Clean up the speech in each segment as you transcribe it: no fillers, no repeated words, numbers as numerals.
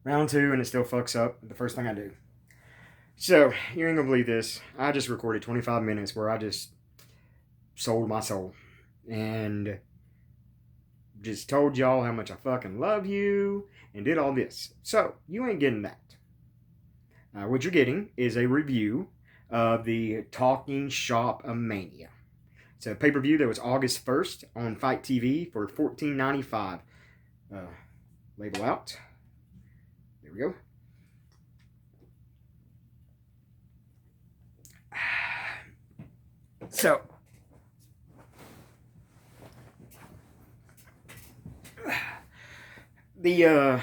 Round two, and it still fucks up the first thing I do. So, you ain't gonna believe this. I just recorded 25 minutes where I just sold my soul. And just told y'all how much I fucking love you and did all this. So, you ain't getting that. What you're getting is a review of the Talking Shop of Mania. It's a pay per view that was August 1st on Fight TV for $14.95. Label out. There we go. So, the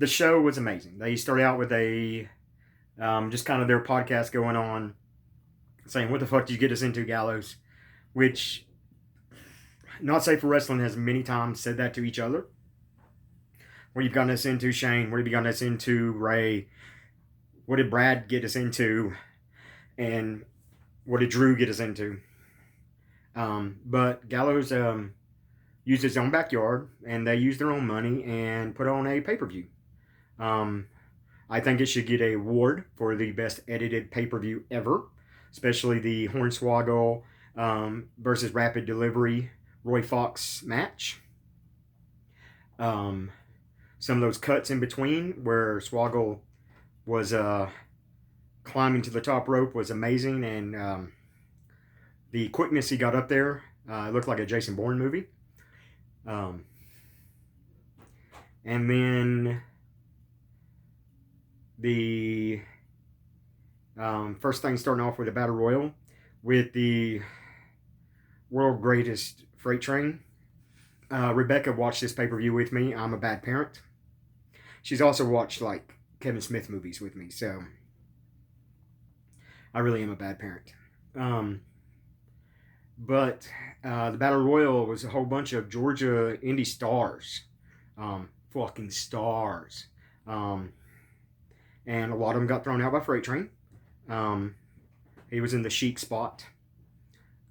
the show was amazing. They started out with a just kind of their podcast going on, saying, "What the fuck did you get us into, Gallows?" Which, Not Safe for Wrestling has many times said that to each other. What you've gotten us into, Shane? What have you gotten us into, Ray? What did Brad get us into? And what did Drew get us into? But Gallows used his own backyard, and they used their own money and put on a pay-per-view. I think it should get an award for the best edited pay-per-view ever, especially the Hornswoggle versus Rapid Delivery Roy Fox match. Some of those cuts in between where Swoggle was climbing to the top rope was amazing, and the quickness he got up there looked like a Jason Bourne movie. And then the first thing starting off with a battle royal with the world greatest freight train. Rebecca watched this pay-per-view with me. I'm a bad parent. She's also watched like Kevin Smith movies with me, so I really am a bad parent. But the battle royal was a whole bunch of Georgia indie stars, fucking stars, and a lot of them got thrown out by Freight Train. He was in the Chic spot.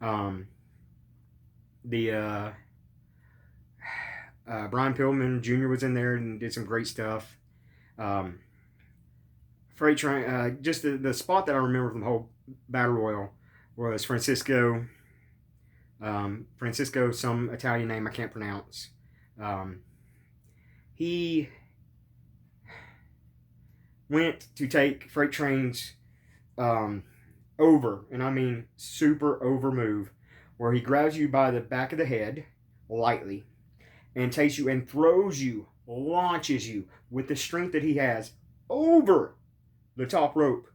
The Brian Pillman Jr. was in there and did some great stuff. Freight Train, just the spot that I remember from the whole battle royal was Francisco, some Italian name I can't pronounce. He went to take Freight Train's over, and I mean super over move, where he grabs you by the back of the head lightly and takes you and throws you, launches you with the strength that he has over the top rope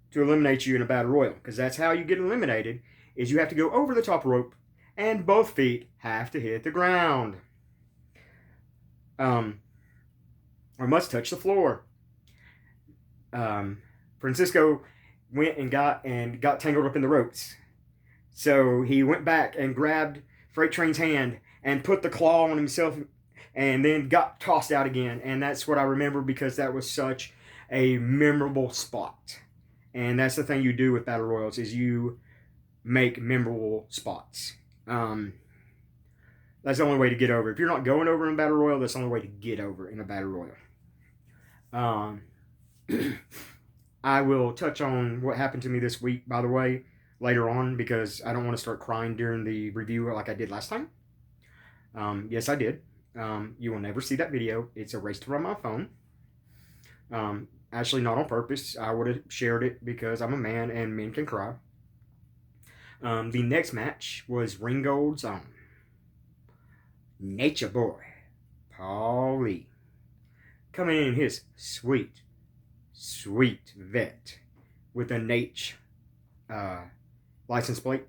to eliminate you in a battle royal. Because that's how you get eliminated, is you have to go over the top rope and both feet have to hit the ground. Or must touch the floor. Francisco went and got tangled up in the ropes. So he went back and grabbed Freight Train's hand and put the claw on himself and then got tossed out again. And that's what I remember because that was such a memorable spot. And that's the thing you do with battle royals is you make memorable spots. That's the only way to get over. If you're not going over in a battle royal, that's the only way to get over in a battle royal. I will touch on what happened to me this week, by the way, later on, because I don't want to start crying during the review like I did last time. Yes, I did. You will never see that video. It's erased from my phone. Actually, not on purpose. I would have shared it because I'm a man and men can cry. The next match was Ringgold's own Nature Boy, Paul Lee, coming in his sweet vet with a Nate license plate.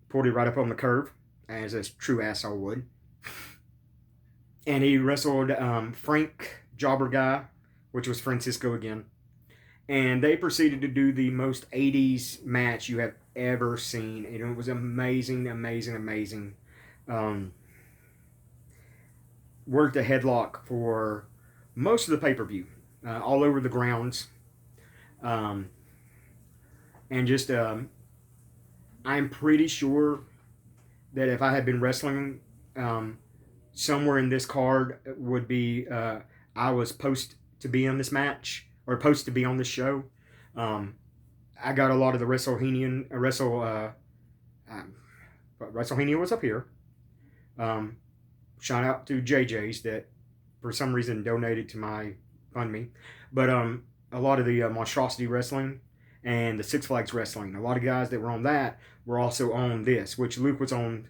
Pulled it right up on the curve, as a true asshole would. And he wrestled Frank Jobber Guy, which was Francisco again. And they proceeded to do the most 80s match you have ever seen. And it was amazing. Worked a headlock for most of the pay-per-view, all over the grounds. And just, I'm pretty sure that if I had been wrestling somewhere in this card would be I was supposed to be on this match, or supposed to be on this show. I got a lot of the WrestleMania was up here. Shout out to JJ's that for some reason donated to my GoFundMe. But a lot of the Monstrosity Wrestling and the Six Flags Wrestling, a lot of guys that were on that were also on this, which Luke was on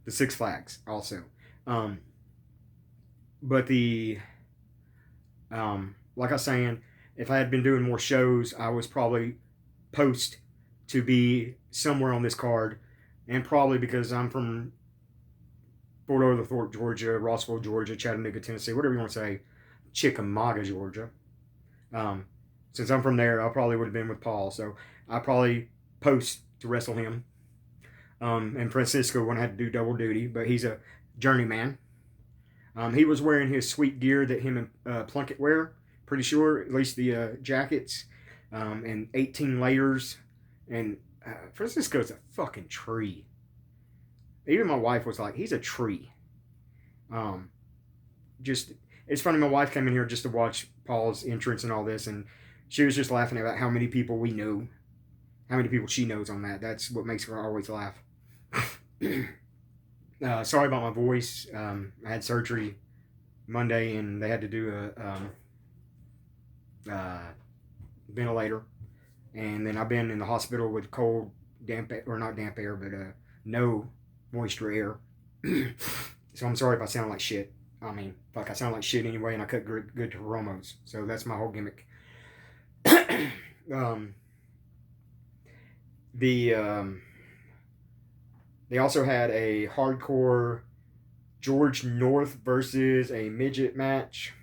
the Six Flags also. But like I was saying, if I had been doing more shows, I was probably post to be somewhere on this card. And probably because I'm from Fort Oglethorpe, Georgia, Rossville, Georgia, Chattanooga, Tennessee, whatever you want to say, Chickamauga, Georgia. Since I'm from there, I probably would have been with Paul. So I probably post to wrestle him. And Francisco when I had to do double duty, but he's a journeyman. He was wearing his sweet gear that him and Plunkett wear, pretty sure, at least the jackets, and 18 layers. And Francisco's a fucking tree. Even my wife was like, he's a tree. It's funny, my wife came in here just to watch Paul's entrance and all this, and she was just laughing about how many people we know, how many people she knows on that. That's what makes her always laugh. Sorry about my voice. I had surgery Monday, and they had to do a ventilator. And then I've been in the hospital with cold, damp, or not damp air, but no moisture air. So I'm sorry if I sound like shit. I mean, fuck, I sound like shit anyway, and I cut good to promos. So that's my whole gimmick. They also had a hardcore George North versus a midget match.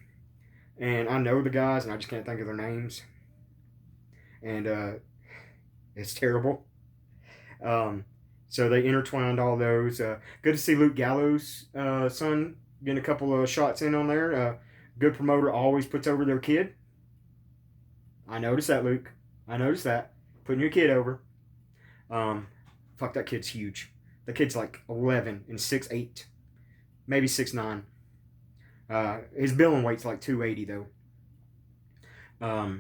And I know the guys, and I just can't think of their names. And it's terrible. So they intertwined all those. Good to see Luke Gallows' son getting a couple of shots in on there. Good promoter always puts over their kid. I noticed that, Luke. I noticed that. Putting your kid over. Fuck, that kid's huge. The kid's like 11 and 6'8", maybe 6'9". His billing weight's like 280 though.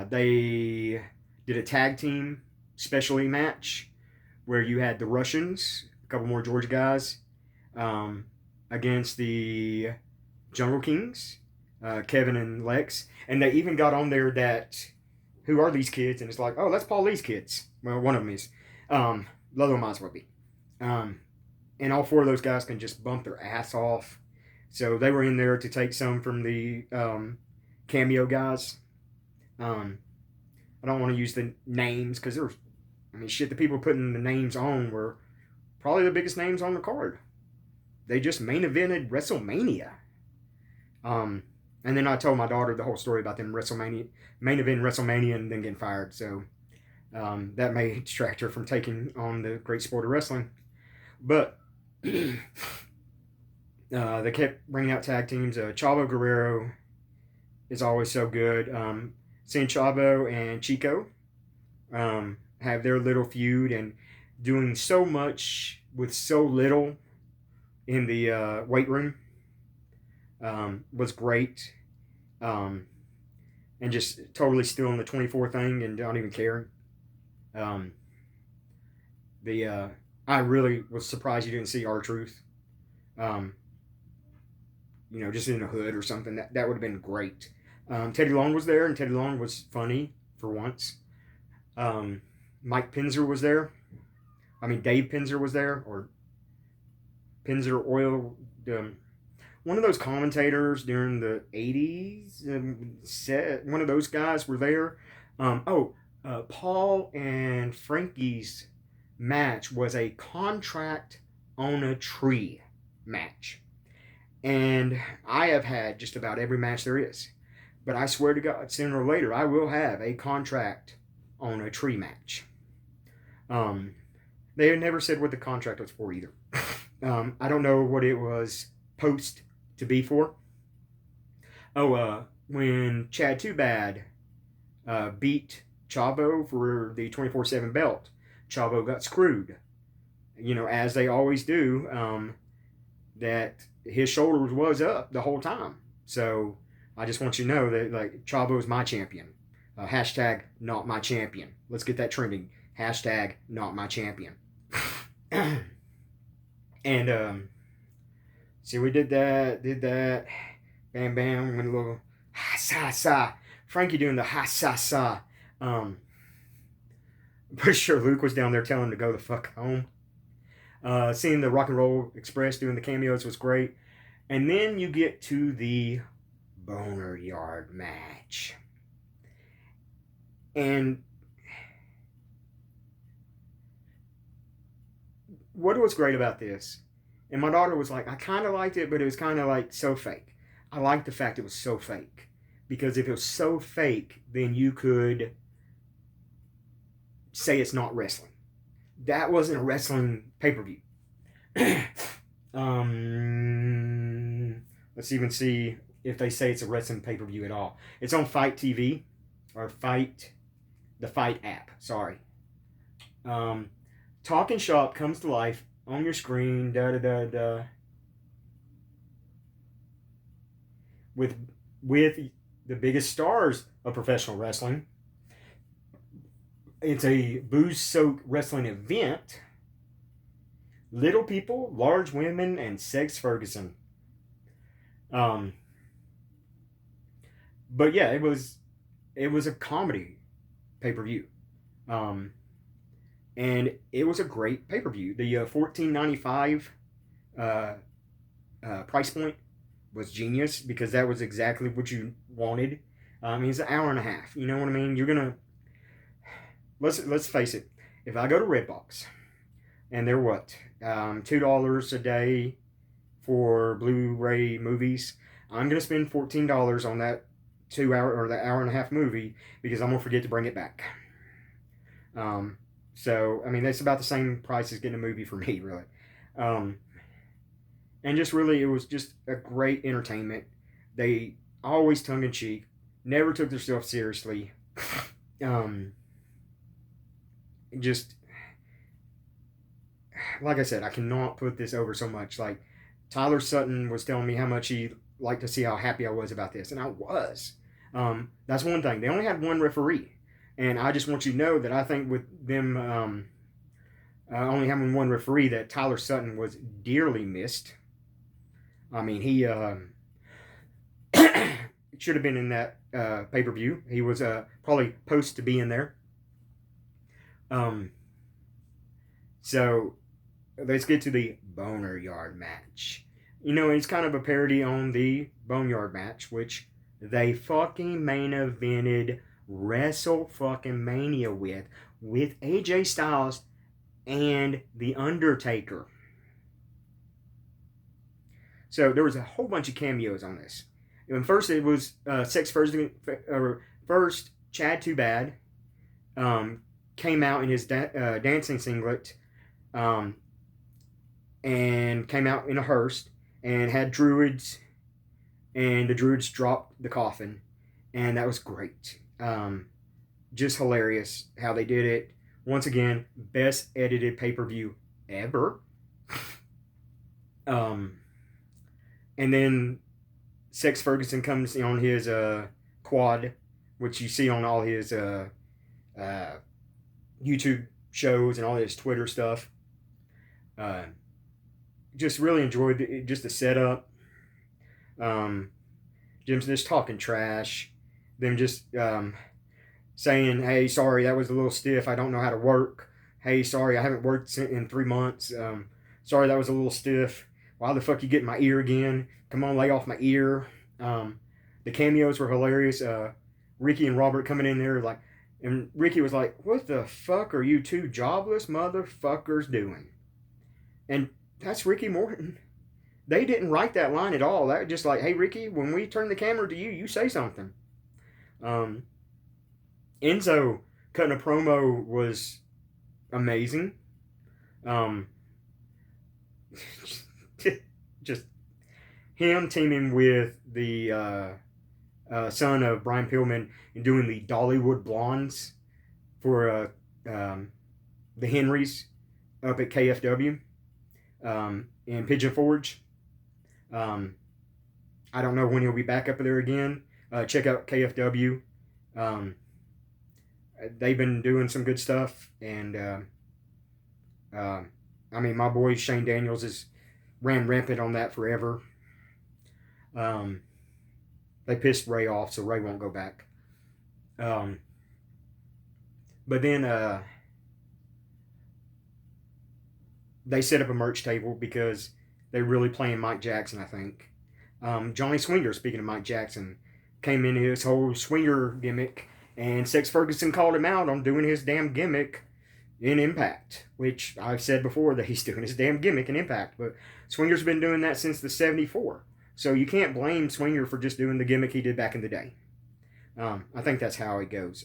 They did a tag team specialty match where you had the Russians, a couple more Georgia guys, against the Jungle Kings, Kevin and Lex, and they even got on there that, who are these kids? And it's like, oh, that's Paul Lee's kids. Well, one of them is. Lolo might as well be. And all four of those guys can just bump their ass off. So they were in there to take some from the cameo guys. I don't want to use the names because the people putting the names on were probably the biggest names on the card. They just main evented WrestleMania. And then I told my daughter the whole story about them main event WrestleMania and then getting fired. So that may distract her from taking on the great sport of wrestling. But they kept bringing out tag teams. Chavo Guerrero is always so good. San Chavo and Chico have their little feud, and doing so much with so little in the weight room was great. And just totally stealing the 24 thing and don't even care. I really was surprised you didn't see R-Truth. Just in a hood or something. That would have been great. Teddy Long was there, and Teddy Long was funny for once. Mike Pinzer was there. Dave Pinzer was there, or Pinzer Oil. One of those commentators during the 80s, one of those guys were there. Paul and Frankie's match was a contract on a tree match. And I have had just about every match there is. But I swear to God, sooner or later, I will have a contract on a tree match. They had never said what the contract was for either. I don't know what it was post to be for. When Chad Too Bad beat Chavo for the 24/7 belt, Chavo got screwed. As they always do. that his shoulders was up the whole time. So I just want you to know that like Chavo's my champion. Hashtag not my champion. Let's get that trending. Hashtag not my champion. And see, we did that, bam bam, went a little ha sa sa. Frankie doing the ha sa sa. I'm pretty sure Luke was down there telling him to go the fuck home. Seeing the Rock and Roll Express doing the cameos was great. And then you get to the Boneyard match. And what was great about this, and my daughter was like, I kind of liked it, but it was kind of like so fake. I liked the fact it was so fake. Because if it was so fake, then you could say it's not wrestling. That wasn't a wrestling pay-per-view. Let's even see if they say it's a wrestling pay-per-view at all. It's on Fight TV, or the Fight app, sorry. Talking Shop comes to life on your screen, with the biggest stars of professional wrestling. It's a booze-soaked wrestling event. Little people, large women, and Sex Ferguson. But yeah, it was a comedy pay-per-view. And it was a great pay-per-view. The $14.95 price point was genius because that was exactly what you wanted. It's an hour and a half. You know what I mean? You're gonna let's face it. If I go to Redbox and they're what $2 a day for Blu-ray movies, I'm gonna spend $14 on that 2 hour or the hour and a half movie because I'm gonna forget to bring it back. So, I mean, that's about the same price as getting a movie for me, really. And just really, it was just a great entertainment. They always tongue-in-cheek, never took themselves seriously. Just, like I said, I cannot put this over so much. Like, Tyler Sutton was telling me how much he liked to see how happy I was about this, and I was. That's one thing. They only had one referee. And I just want you to know that I think with them only having one referee, that Tyler Sutton was dearly missed. I mean, he should have been in that pay-per-view. He was probably supposed to be in there. So let's get to the Boneyard match. You know, it's kind of a parody on the Boneyard match, which they fucking main evented Wrestle fucking Mania with AJ Styles and The Undertaker. So there was a whole bunch of cameos on this. And first it was first Chad Too Bad came out in his dancing singlet and came out in a hearse and had druids, and the druids dropped the coffin, and that was great. Just hilarious how they did it. Once again, best edited pay-per-view ever. And then Sex Ferguson comes on his quad, which you see on all his YouTube shows and all his Twitter stuff. Just really enjoyed just the setup. Jim's just talking trash. Them just saying, hey, sorry, that was a little stiff. I don't know how to work. Hey, sorry, I haven't worked in 3 months. Sorry, that was a little stiff. Why the fuck you get in my ear again? Come on, lay off my ear. The cameos were hilarious. Ricky and Robert coming in there and Ricky was like, what the fuck are you two jobless motherfuckers doing? And that's Ricky Morton. They didn't write that line at all. That was just like, hey, Ricky, when we turn the camera to you, you say something. Enzo cutting a promo was amazing. Just him teaming with the son of Brian Pillman and doing the Dollywood Blondes for the Henrys up at KFW in Pigeon Forge. I don't know when he'll be back up there again. Check out KFW. They've been doing some good stuff, and I mean, my boy Shane Daniels has ran rampant on that forever. They pissed Ray off, so Ray won't go back. But then they set up a merch table because they're really playing Mike Jackson, I think. Johnny Swinger, speaking of Mike Jackson, came in his whole swinger gimmick, and Sex Ferguson called him out on doing his damn gimmick in Impact, which I've said before that he's doing his damn gimmick in Impact, but Swinger's been doing that since the 74. So you can't blame Swinger for just doing the gimmick he did back in the day. I think that's how it goes.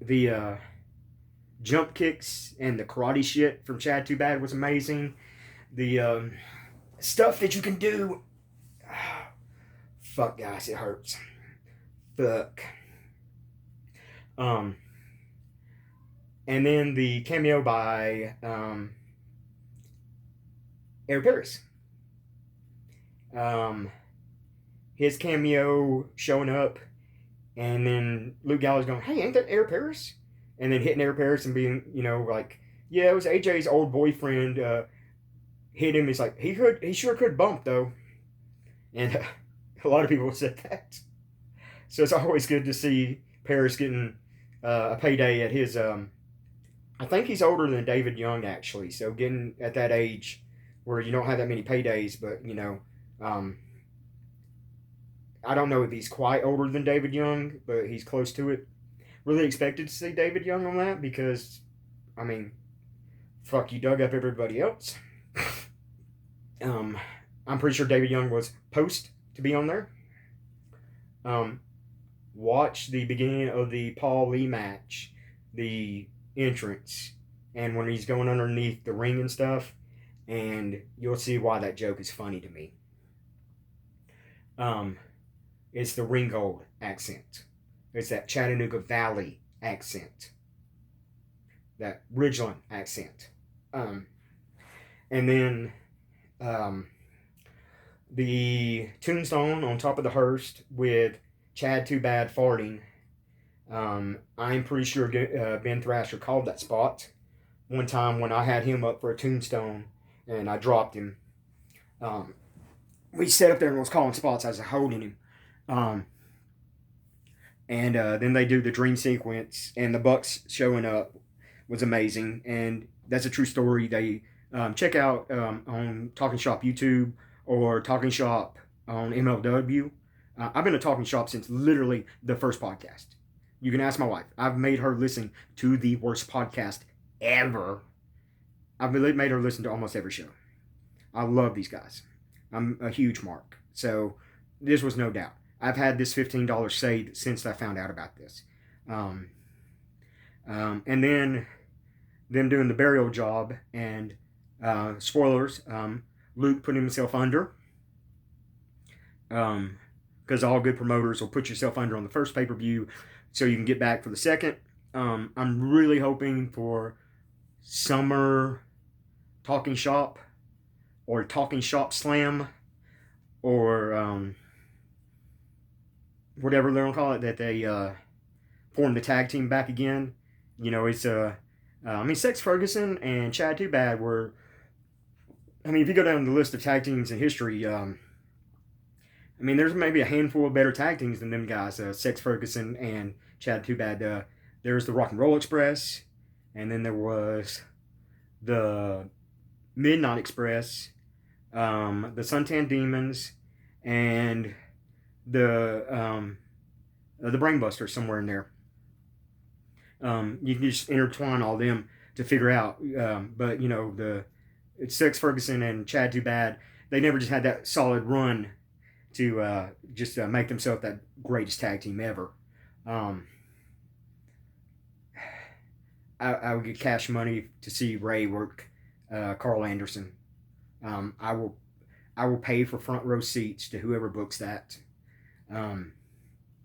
The jump kicks and the karate shit from Chad Too Bad was amazing. The stuff that you can do. Fuck, guys, it hurts. Fuck. And then the cameo by Eric Paris. His cameo showing up, and then Luke Gallows going, "Hey, ain't that Eric Paris?" And then hitting Eric Paris and being, like, "Yeah, it was AJ's old boyfriend." Hit him. He's like, he sure could bump though, and a lot of people said that. So it's always good to see Paris getting a payday at his. I think he's older than David Young actually, so getting at that age where you don't have that many paydays, but I don't know if he's quite older than David Young, but he's close to it. Really expected to see David Young on that because, I mean, fuck, you dug up everybody else. I'm pretty sure David Young was post to be on there. Watch the beginning of the Paul Lee match, the entrance, and when he's going underneath the ring and stuff, and you'll see why that joke is funny to me. It's the Ringgold accent. It's that Chattanooga Valley accent. That Ridgeland accent. And then the tombstone on top of the hearse with Chad Too Bad farting. I'm pretty sure Ben Thrasher called that spot one time when I had him up for a tombstone and I dropped him. We sat up there and was calling spots. I was holding him. And then they do the dream sequence, and the Bucks showing up was amazing. And that's a true story. They check out on Talking Shop YouTube or Talking Shop on MLW. I've been a Talking Shop since literally the first podcast. You can ask my wife. I've made her listen to the worst podcast ever. I've made her listen to almost every show. I love these guys. I'm a huge mark. So this was no doubt. I've had this $15 saved since I found out about this. And then them doing the burial job and spoilers, Luke putting himself under. Because all good promoters will put yourself under on the first pay-per-view so you can get back for the second. I'm really hoping for Summer Talking Shop or Talking Shop Slam or whatever they're going to call it, that they form the tag team back again. It's Sex Ferguson and Chad Too Bad were, if you go down the list of tag teams in history, there's maybe a handful of better tag teams than them guys, Sex Ferguson and Chad Too Bad. There's the Rock and Roll Express, and then there was the Midnight Express, the Suntan Demons, and the Brainbusters somewhere in there. You can just intertwine all them to figure out. But it's Sex Ferguson and Chad Too Bad. They never just had that solid run to just make themselves that greatest tag team ever. I would get cash money to see Ray work Carl Anderson. I will pay for front row seats to whoever books that. And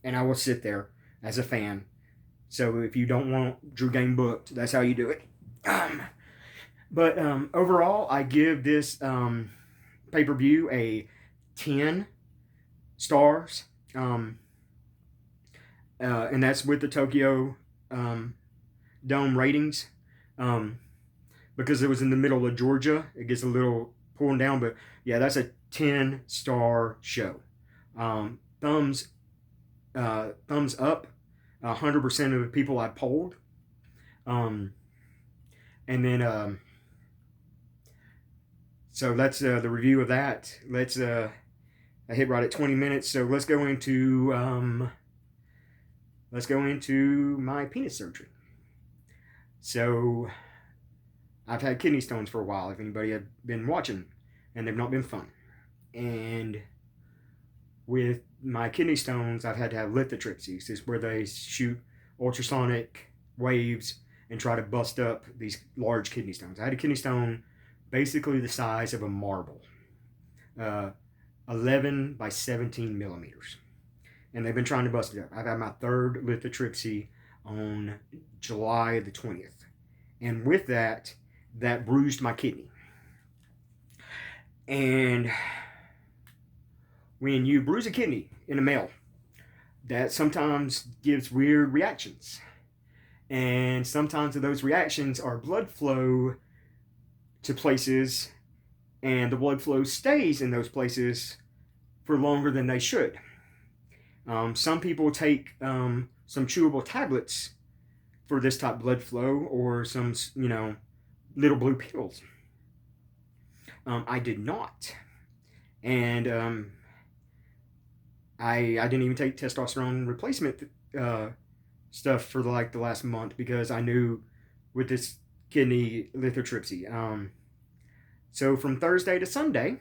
I will sit there as a fan. So if you don't want Drew Game booked, that's how you do it. But overall, I give this pay-per-view a 10 stars. And that's with the Tokyo Dome ratings. Because it was in the middle of Georgia, it gets a little pulling down. But yeah, that's a 10-star show. Thumbs up. 100% of the people I polled. And then so that's the review of that. I hit right at 20 minutes, so let's go into my penis surgery. So I've had kidney stones for a while, if anybody had been watching, and they've not been fun. And with my kidney stones, I've had to have lithotripsy. This is where they shoot ultrasonic waves and try to bust up these large kidney stones. I had a kidney stone basically the size of a marble, 11 by 17 millimeters. And they've been trying to bust it up. I've had my third lithotripsy on July the 20th. And with that bruised my kidney. And when you bruise a kidney in a male, that sometimes gives weird reactions. And sometimes those reactions are blood flow to places, and the blood flow stays in those places for longer than they should. Some people take some chewable tablets for this type of blood flow, or some, little blue pills. I did not. And I didn't even take testosterone replacement stuff for the last month, because I knew with this kidney lithotripsy. So from Thursday to Sunday,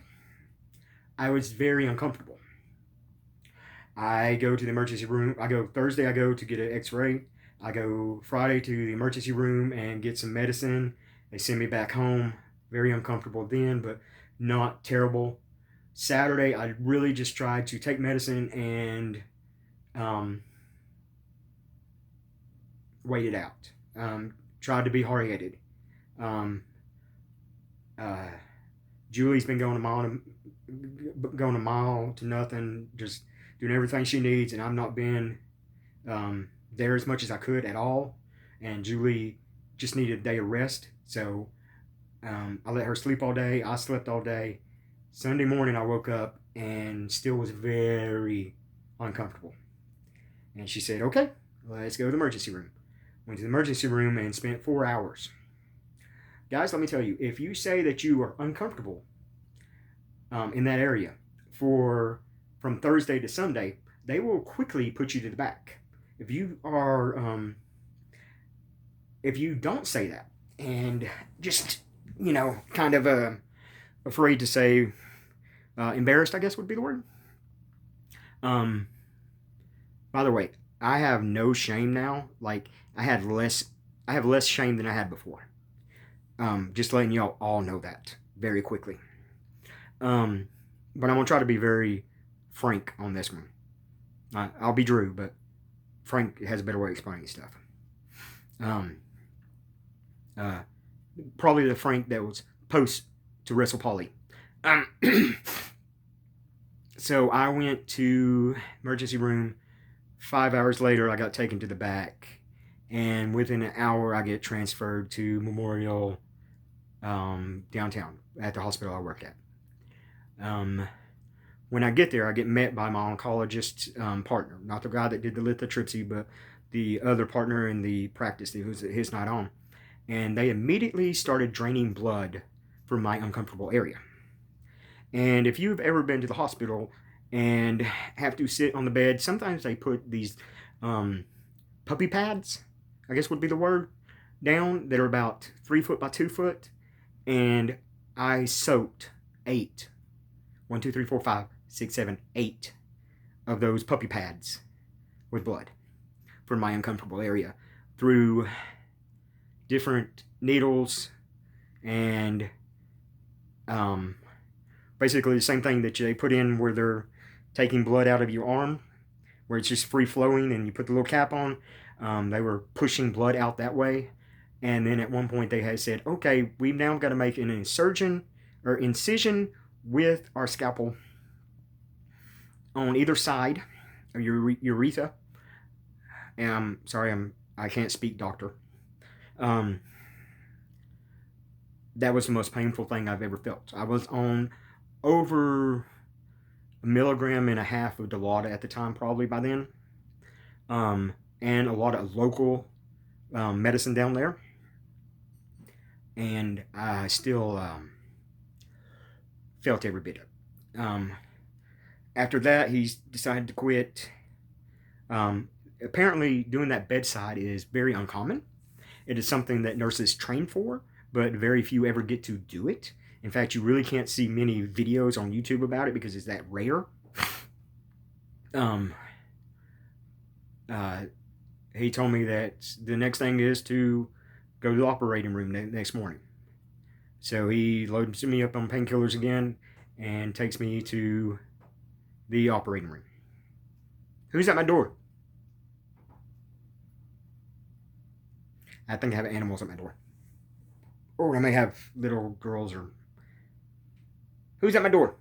I was very uncomfortable. I go to the emergency room. Thursday, I go to get an x-ray. I go Friday to the emergency room and get some medicine. They send me back home. Very uncomfortable then, but not terrible. Saturday, I really just tried to take medicine and wait it out. Tried to be hard-headed. Julie's been going a mile to nothing, just doing everything she needs, and I've not been there as much as I could at all. And Julie just needed a day of rest, so I let her sleep all day. I slept all day. Sunday morning, I woke up and still was very uncomfortable. And she said, "Okay, let's go to the emergency room." Went to the emergency room and spent 4 hours. Guys, let me tell you, if you say that you are uncomfortable in that area from Thursday to Sunday, they will quickly put you to the back. If you don't say that, and just, kind of afraid to say, embarrassed, I guess would be the word. By the way, I have no shame now. Like, I have less shame than I had before. Just letting y'all all know that very quickly. But I'm going to try to be very frank on this one. I'll be Drew, but Frank has a better way of explaining stuff. Probably the Frank that was post to Wrestle Polly. So I went to emergency room. 5 hours later, I got taken to the back. And within an hour, I get transferred to Memorial downtown at the hospital I work at. When I get there, I get met by my oncologist partner. Not the guy that did the lithotripsy, but the other partner in the practice who was his night on. And they immediately started draining blood from my uncomfortable area. And if you've ever been to the hospital and have to sit on the bed, sometimes they put these puppy pads, I guess would be the word, down, that are about 3 foot by 2 foot. And I soaked 8 of those puppy pads with blood from my uncomfortable area through different needles and basically the same thing that they put in where they're taking blood out of your arm, where it's just free flowing and you put the little cap on. They were pushing blood out that way, And then at one point they had said, okay, we've now got to make an incision with our scalpel on either side of your urethra. And I'm sorry, I can't speak doctor. That was the most painful thing I've ever felt. I was on over 1.5 milligrams of Dilaudid at the time, probably by then, and a lot of local medicine down there, and I still felt every bit of it. After that, he decided to quit. Apparently, doing that bedside is very uncommon. It is something that nurses train for, but very few ever get to do it. In fact, you really can't see many videos on YouTube about it because it's that rare. He told me that the next thing is to go to the operating room next morning. So he loads me up on painkillers again and takes me to the operating room. Who's at my door? I think I have animals at my door. Or I may have little girls or... Who's at my door?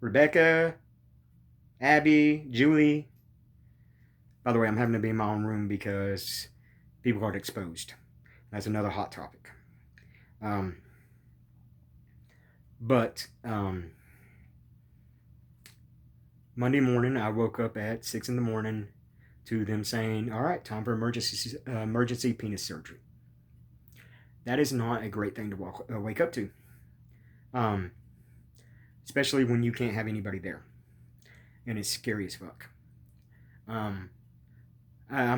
Rebecca, Abby, Julie. By the way, I'm having to be in my own room because people got exposed. That's another hot topic. Monday morning, I woke up at 6 in the morning to them saying, all right, time for emergency penis surgery. That is not a great thing to wake up to. Especially when you can't have anybody there. And it's scary as fuck. I'm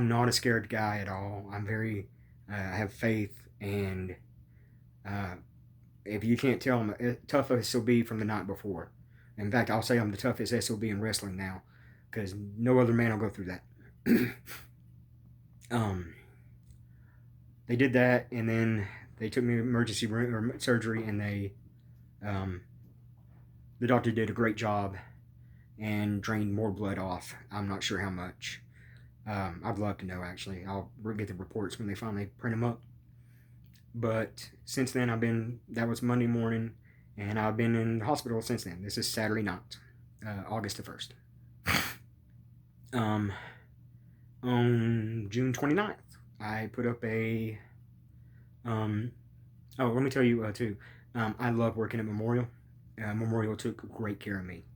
not a scared guy at all. I'm very, I have faith, and if you can't tell, I'm a tough SOB from the night before. In fact, I'll say I'm the toughest SOB in wrestling now, because no other man will go through that. They did that, and then they took me to emergency room or surgery, and the doctor did a great job and drained more blood off. I'm not sure how much. I'd love to know, actually. I'll get the reports when they finally print them up. But since then, that was Monday morning, and I've been in the hospital since then. This is Saturday night, August the 1st. On June 29th, I put up a... let me tell you, too. I love working at Memorial. Memorial took great care of me.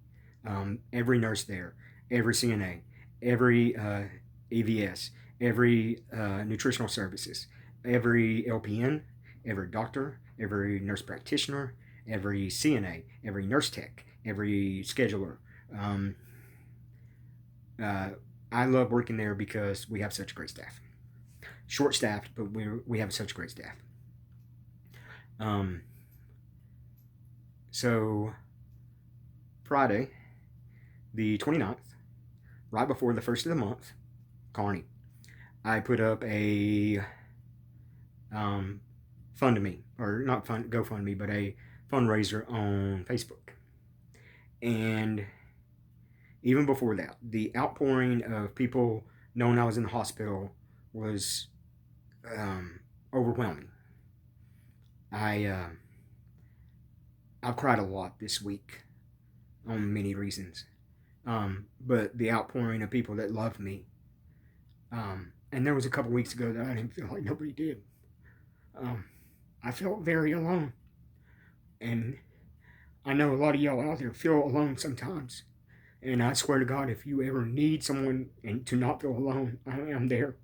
Every nurse there, every CNA, every EVS, every nutritional services, every LPN, every doctor, every nurse practitioner, every CNA, every nurse tech, every scheduler. I love working there because we have such great staff. Short-staffed, but we have such great staff. So, Friday, the 29th, right before the first of the month, Carney, I put up a GoFundMe, but a fundraiser on Facebook. And even before that, the outpouring of people knowing I was in the hospital was overwhelming. I've cried a lot this week on many reasons. But the outpouring of people that loved me. And there was a couple weeks ago that I didn't feel like nobody did. I felt very alone. And I know a lot of y'all out there feel alone sometimes. And I swear to God, if you ever need someone and to not feel alone, I am there.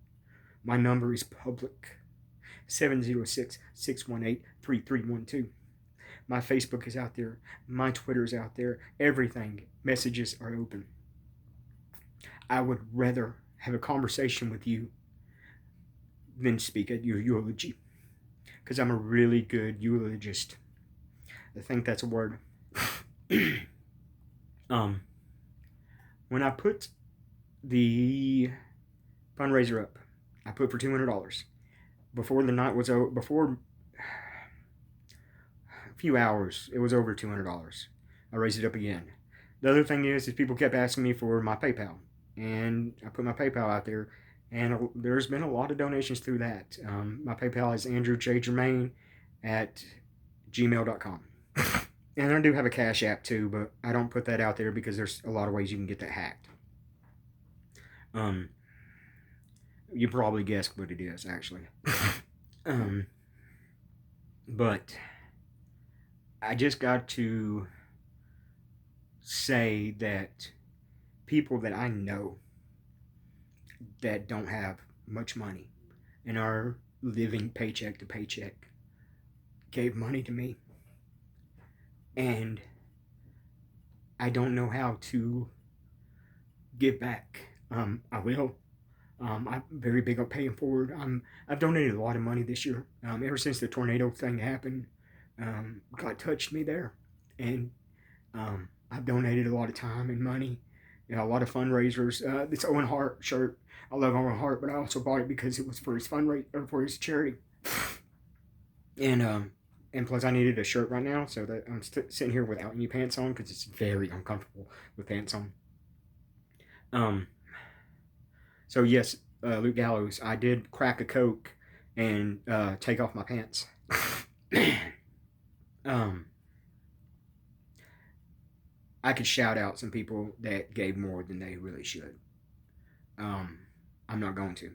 My number is public. 706-618-3312. My Facebook is out there. My Twitter is out there. Everything. Messages are open. I would rather have a conversation with you than speak at your eulogy. Because I'm a really good eulogist. I think that's a word. When I put the fundraiser up, I put for $200. Before the night was over, before a few hours, it was over $200. I raised it up again. The other thing is people kept asking me for my PayPal. and I put my PayPal out there, and there's been a lot of donations through that. My PayPal is andrewjgermain@gmail.com. And I do have a Cash App too, but I don't put that out there because there's a lot of ways you can get that hacked. You probably guessed what it is, actually. But I just got to say that people that I know that don't have much money and are living paycheck to paycheck gave money to me, and I don't know how to give back. I will. I'm very big on paying forward. I've donated a lot of money this year. Ever since the tornado thing happened, God touched me there, and I've donated a lot of time and money. A lot of fundraisers. This Owen Hart shirt. I love Owen Hart, but I also bought it because it was for his or for his charity. And plus I needed a shirt right now, so that I'm sitting here without any pants on because it's very uncomfortable with pants on. So yes, Luke Gallows, I did crack a Coke and take off my pants. I could shout out some people that gave more than they really should. I'm not going to.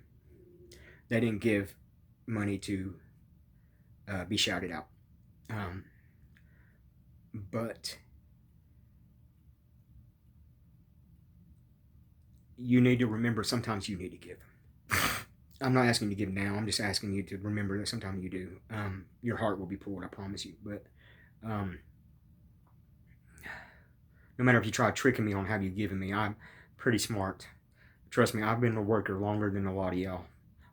They didn't give money to be shouted out. But you need to remember sometimes you need to give. I'm not asking you to give now. I'm just asking you to remember that sometimes you do. Your heart will be pulled, I promise you. But no matter if you try tricking me on how you've given me, I'm pretty smart. Trust me, I've been a worker longer than a lot of y'all.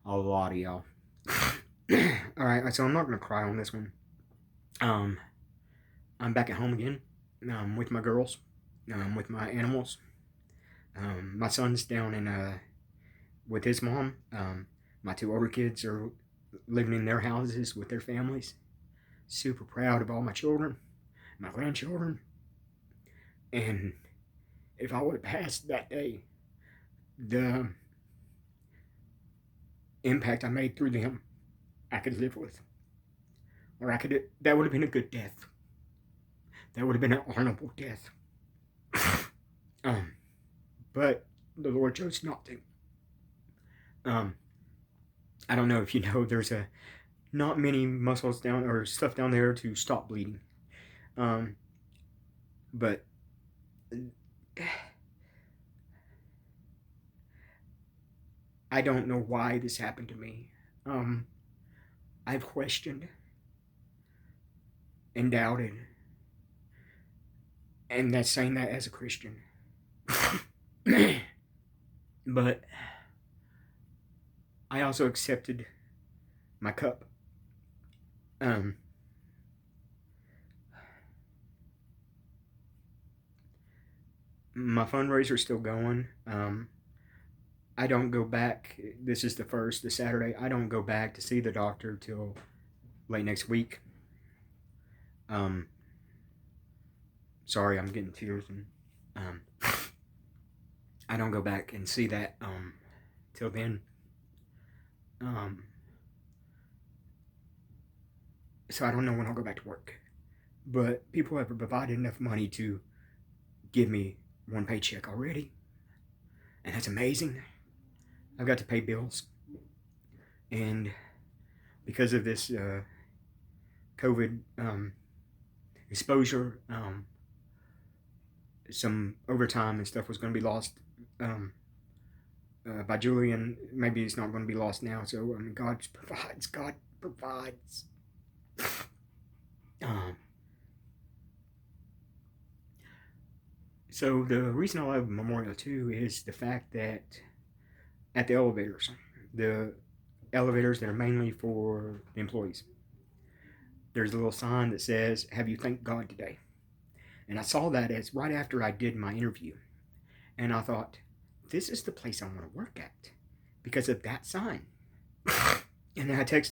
A lot of y'all. Alright, so I'm not going to cry on this one. I'm back at home again. With my girls. With my animals. My son's down in with his mom. My two older kids are living in their houses with their families. Super proud of all my children, my grandchildren. And if I would have passed that day, the impact I made through them, I could live with. Or that would have been a good death. That would have been an honorable death. But the Lord chose not to. I don't know if you know, there's not many muscles down or stuff down there to stop bleeding. But I don't know why this happened to me. I've questioned and doubted, and that's saying that as a Christian. But I also accepted my cup. My fundraiser's still going. I don't go back. This is the Saturday. I don't go back to see the doctor till late next week. Sorry, I'm getting tears, and I don't go back and see that till then. So I don't know when I'll go back to work. But people have provided enough money to give me one paycheck already, and that's amazing. I've got to pay bills, and because of this COVID exposure, some overtime and stuff was going to be lost by Julian. Maybe it's not going to be lost now. So I mean, God provides. So the reason I love Memorial 2 is the fact that at the elevators that are mainly for the employees, there's a little sign that says, "Have you thanked God today?" And I saw that as right after I did my interview. And I thought, this is the place I want to work at because of that sign. And then I texted